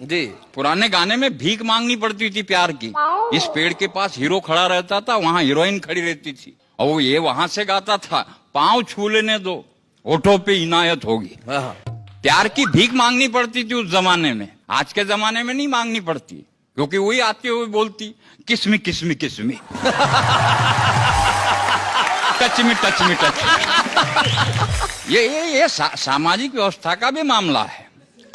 जी। पुराने गाने में भीख मांगनी पड़ती थी प्यार की। इस पेड़ के पास हीरो खड़ा रहता था, वहां हीरोइन खड़ी रहती थी, और वो ये वहां से गाता था, पांव छू लेने दो, होठों पे इनायत होगी। प्यार की भीख मांगनी पड़ती थी उस जमाने में। आज के जमाने में नहीं मांगनी पड़ती, क्योंकि वही आते हुए बोलती, kiss me kiss me kiss me touch me touch me touch. ये सामाजिक व्यवस्था का भी मामला है।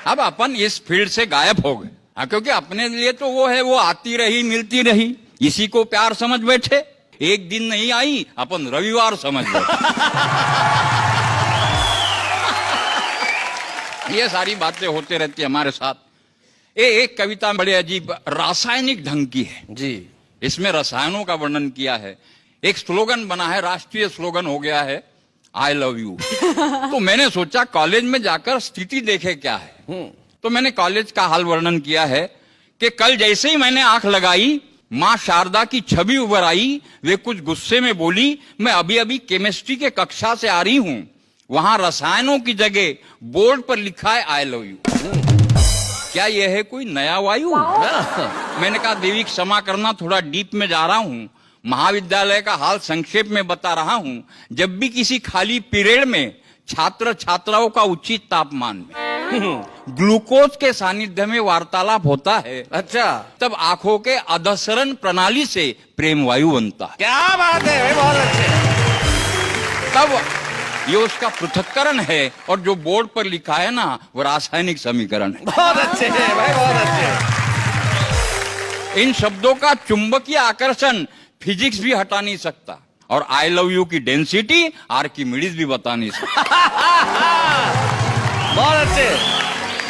अब अपन इस फील्ड से गायब हो गए, क्योंकि अपने लिए तो वो है, वो आती रही मिलती रही, इसी को प्यार समझ बैठे। एक दिन नहीं आई, अपन रविवार समझ बैठे। ये सारी बातें होते रहती है हमारे साथ। एक कविता बड़े अजीब रासायनिक ढंग की है जी। इसमें रसायनों का वर्णन किया है। एक स्लोगन बना है, राष्ट्रीय स्लोगन हो गया है, आई लव यू। तो मैंने सोचा कॉलेज में जाकर स्थिति देखे क्या है। तो मैंने कॉलेज का हाल वर्णन किया है कि कल जैसे ही मैंने आंख लगाई, मां शारदा की छवि उभर आई। वे कुछ गुस्से में बोली, मैं अभी अभी केमिस्ट्री के कक्षा से आ रही हूं, वहां रसायनों की जगह बोर्ड पर लिखा है आई लव यू। क्या यह है कोई नया वायु? मैंने कहा देवी क्षमा करना, थोड़ा डीप में जा रहा हूं। महाविद्यालय का हाल संक्षेप में बता रहा हूं। जब भी किसी खाली पीरियड में छात्र छात्राओं का उचित तापमान में ग्लूकोज के सानिध्य में वार्तालाप होता है, अच्छा, तब आंखों के अधसरण प्रणाली से प्रेम वायु बनता है। क्या बात है, बहुत अच्छे। तब ये उसका पृथक्करण है, और जो बोर्ड पर लिखा है ना, वो रासायनिक समीकरण है। बहुत अच्छे है भाई, बहुत अच्छे। इन शब्दों का चुंबकीय आकर्षण फिजिक्स भी हटा नहीं सकता, और आई लव यू की डेंसिटी आर्किमिडीज भी बता नहीं सकता। बहुत अच्छे।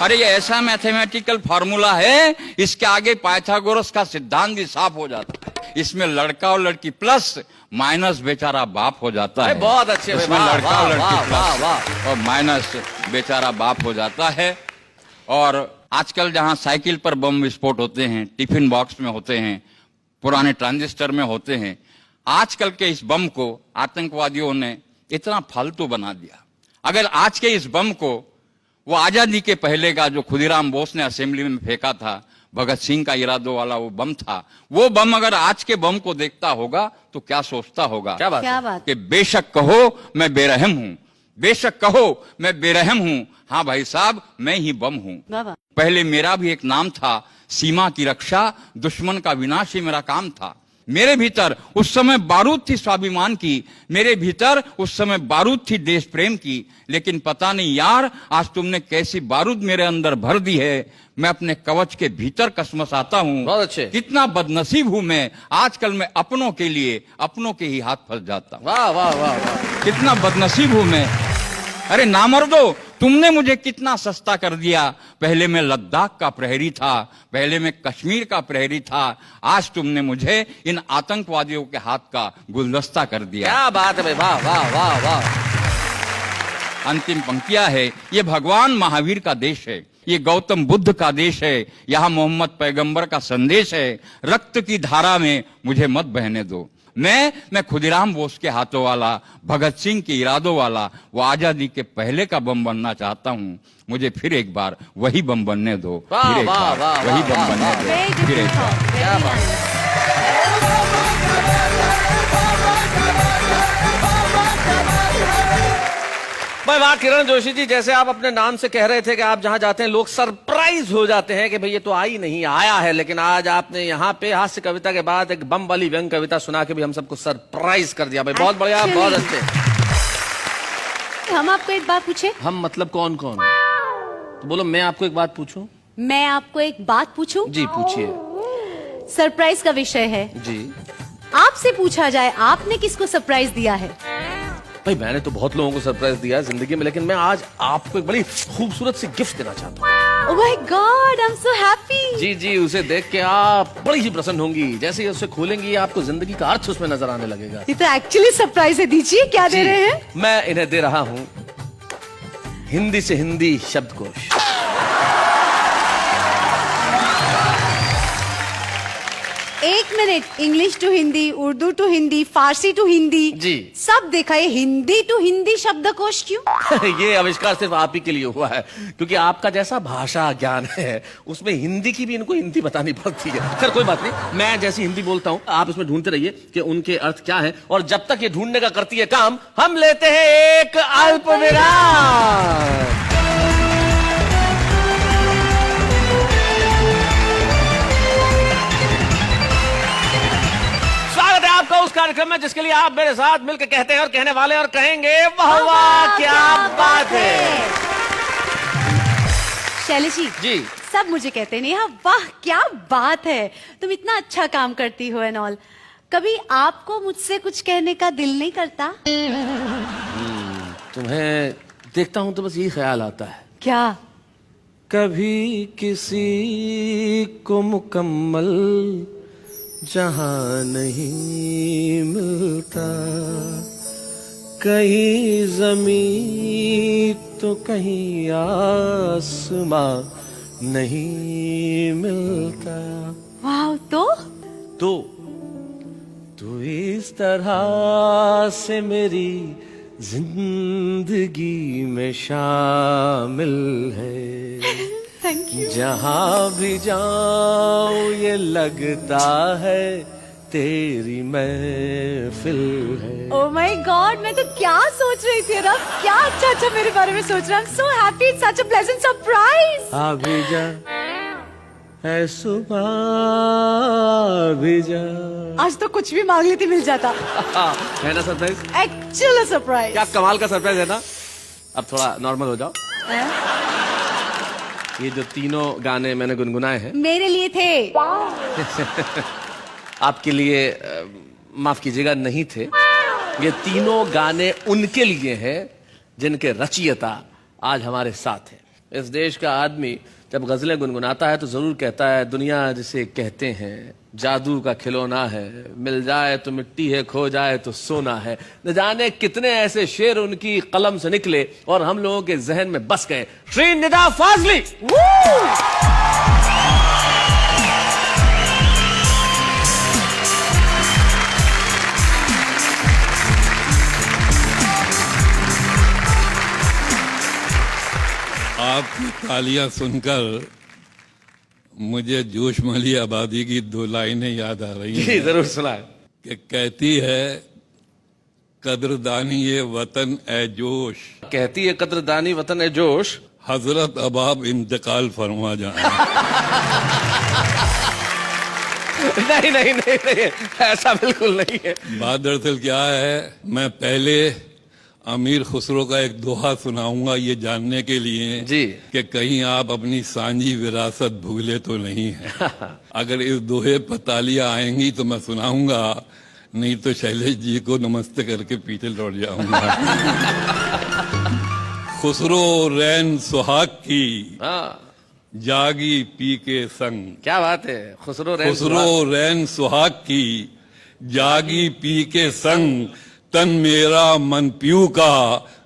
अरे ये ऐसा मैथमेटिकल फॉर्मूला है, इसके आगे पाइथागोरस का सिद्धांत भी साफ हो जाता है। इसमें लड़का और लड़की प्लस माइनस बेचारा बाप हो जाता है। बहुत अच्छे। इसमें लड़का और लड़की प्लस और माइनस बेचारा बाप हो जाता है। और आजकल जहां साइकिल पर बम विस्फोट होते हैं, टिफिन बॉक्स में होते हैं, पुराने ट्रांजिस्टर में होते हैं, आजकल के इस बम को आतंकवादियों ने इतना फालतू बना दिया। अगर आज के इस बम को वो आजादी के पहले का जो खुदीराम बोस ने असेंबली में फेंका था, भगत सिंह का इरादों वाला वो बम था, वो बम अगर आज के बम को देखता होगा तो क्या सोचता होगा? क्या बात कि बेशक कहो मैं बेरहम हूं, बेशक कहो मैं बेरहम हूं, हाँ भाई साहब मैं ही बम हूं। पहले मेरा भी एक नाम था, सीमा की रक्षा, दुश्मन का विनाश ही मेरा काम था। मेरे भीतर उस समय बारूद थी स्वाभिमान की, मेरे भीतर उस समय बारूद थी देश प्रेम की, लेकिन पता नहीं यार आज तुमने कैसी बारूद मेरे अंदर भर दी है। मैं अपने कवच के भीतर कसमसाता हूँ। बहुत अच्छे। कितना बदनसीब हूं मैं, आजकल मैं अपनों के लिए अपनों के ही हाथ फंस जाता हूँ। वाह वाह वाह वाह, कितना बदनसीब हूं मैं। अरे नामर्दो, तुमने मुझे कितना सस्ता कर दिया। पहले मैं लद्दाख का प्रहरी था, पहले मैं कश्मीर का प्रहरी था, आज तुमने मुझे इन आतंकवादियों के हाथ का गुलदस्ता कर दिया। क्या बात है भाई, वाह वाह वाह वाह। अंतिम पंक्तियां है, ये भगवान महावीर का देश है, ये गौतम बुद्ध का देश है, यहाँ मोहम्मद पैगंबर का संदेश है। रक्त की धारा में मुझे मत बहने दो। मैं खुदीराम बोस के हाथों वाला, भगत सिंह के इरादों वाला, वो आजादी के पहले का बम बनना चाहता हूँ। मुझे फिर एक बार वही बम बनने दो, फिर एक बार वही बम बनने दो, फिर एक बार। क्या बात। भाई वाह किरण जोशी जी, जैसे आप अपने नाम से कह रहे थे कि आप जहां जाते हैं लोग सरप्राइज हो जाते हैं कि भाई ये तो आई नहीं आया है, लेकिन आज आपने यहाँ पे हास्य कविता के बाद एक बम वाली व्यंग कविता सुना के भी हम सबको सरप्राइज कर दिया। भाई बहुत बढ़िया, बहुत अच्छे। हम आपको एक बात पूछे। हम मतलब कौन कौन? तो बोलो मैं आपको एक बात पूछूं। मैं आपको एक बात पूछूं। जी पूछिए। सरप्राइज का विषय है जी। आपसे पूछा जाए, आपने किसको सरप्राइज दिया है? भाई मैंने तो बहुत लोगों को सरप्राइज दिया है जिंदगी में, लेकिन मैं आज आपको एक बड़ी खूबसूरत सी गिफ्ट देना चाहता हूँ। Oh my god, I am so happy. जी जी, उसे देख के आप बड़ी ही प्रसन्न होंगी। जैसे ही उसे खोलेंगी आपको जिंदगी का अर्थ उसमें नजर आने लगेगा। ये तो एक्चुअली सरप्राइज है। दीजिए, क्या दे रहे हैं? मैं इन्हें दे रहा हूँ हिंदी से हिंदी शब्दकोश। एक minute, it, English to Hindi, Urdu to Hindi, Farsi to Hindi, जी। सब देखा, ये हिंदी टू हिंदी शब्दकोश क्यों? ये आविष्कार सिर्फ आप ही के लिए हुआ है, क्योंकि आपका जैसा भाषा ज्ञान है उसमें हिंदी की भी इनको हिंदी बतानी पड़ती है। खैर कोई बात नहीं, मैं जैसी हिंदी बोलता हूं आप इसमें ढूंढते रहिए कि उनके अर्थ क्या है, और जब तक ये ढूंढने का करती है काम, हम लेते हैं एक अल्प विराम। आपका उस कार्यक्रम में जिसके लिए आप मेरे साथ मिलकर कहते हैं और कहने वाले और कहेंगे वाह वाह क्या बात है। शैलेश जी, सब मुझे कहते नहीं, हाँ वाह क्या बात है, तुम इतना अच्छा काम करती हो एंड ऑल। कभी आपको मुझसे कुछ कहने का दिल नहीं करता? तुम्हें देखता हूं तो बस यही ख्याल आता है, क्या? कभी किसी को मुकम्मल जहां नहीं मिलता, कहीं जमीन तो कहीं आसमां नहीं मिलता। वाह, तो तू इस तरह से मेरी जिंदगी में शामिल है, थैंक यू। जहां भी जाऊं ये लगता है तेरी महफिल है। ओह माय गॉड, मैं तो क्या सोच रही थी रब, क्या अच्छा अच्छा मेरे बारे में सोच रहा। आई am so happy, it's such a pleasant surprise. अभी जा है सुबह, अभी जा। आज तो कुछ भी मांग लेती मिल जाता। है ना सरप्राइज? Actual surprise. क्या कमाल का सरप्राइज है ना। अब थोड़ा नॉर्मल हो जाओ। ये जो तीनों गाने मैंने गुनगुनाए हैं मेरे लिए थे। आपके लिए माफ कीजिएगा नहीं थे, ये तीनों गाने उनके लिए हैं जिनके रचयिता आज हमारे साथ हैं। इस देश का आदमी जब गजलें गुनगुनाता है तो जरूर कहता है दुनिया जिसे कहते हैं जादू का खिलौना है, मिल जाए तो मिट्टी है, खो जाए तो सोना है। न जाने कितने ऐसे शेर उनकी कलम से निकले और हम लोगों के जहन में बस गए। श्री निदा फाजली। आपकी तालियां सुनकर मुझे जोश मली आबादी की दो लाइनें याद आ रही जी हैं जरूर सुनाए। कि कहती है कदरदानी ये वतन ए जोश, कहती है कद्रदानी वतन ए जोश, हजरत अब आप इंतकाल फरमा जाए। नहीं नहीं नहीं नहीं, ऐसा बिल्कुल नहीं है। बात दरअसल क्या है, मैं पहले अमीर खुसरो का एक दोहा सुनाऊंगा ये जानने के लिए जी कि कहीं आप अपनी सांझी विरासत भूले तो नहीं है। अगर इस दोहे पर तालियां आएंगी तो मैं सुनाऊंगा, नहीं तो शैलेश जी को नमस्ते करके पीछे लौट जाऊंगा। खुसरो रैन सुहाग की हाँ, जागी पी के संग, क्या बात है। खुसरो रैन सुहाग की जागी पी के संग, तन मेरा मन पीऊ का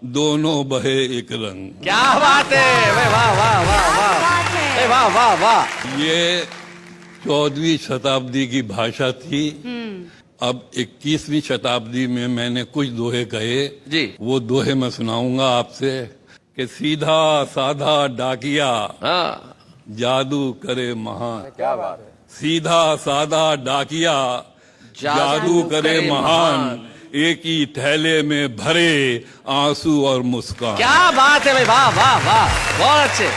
दोनों बहे एक रंग। क्या बात है। वाह वाह वाह वाह वाह वाह वाह। ये 14वीं शताब्दी की भाषा थी। अब 21वीं शताब्दी में मैंने कुछ दोहे कहे जी। वो दोहे मैं सुनाऊंगा आपसे कि सीधा साधा डाकिया हाँ, जादू करे महान। क्या बात है। सीधा साधा डाकिया जादू करे महान, एक ही थैले में भरे आंसू और मुस्कान। क्या बात है भाई, वाह वाह वाह, बहुत अच्छे।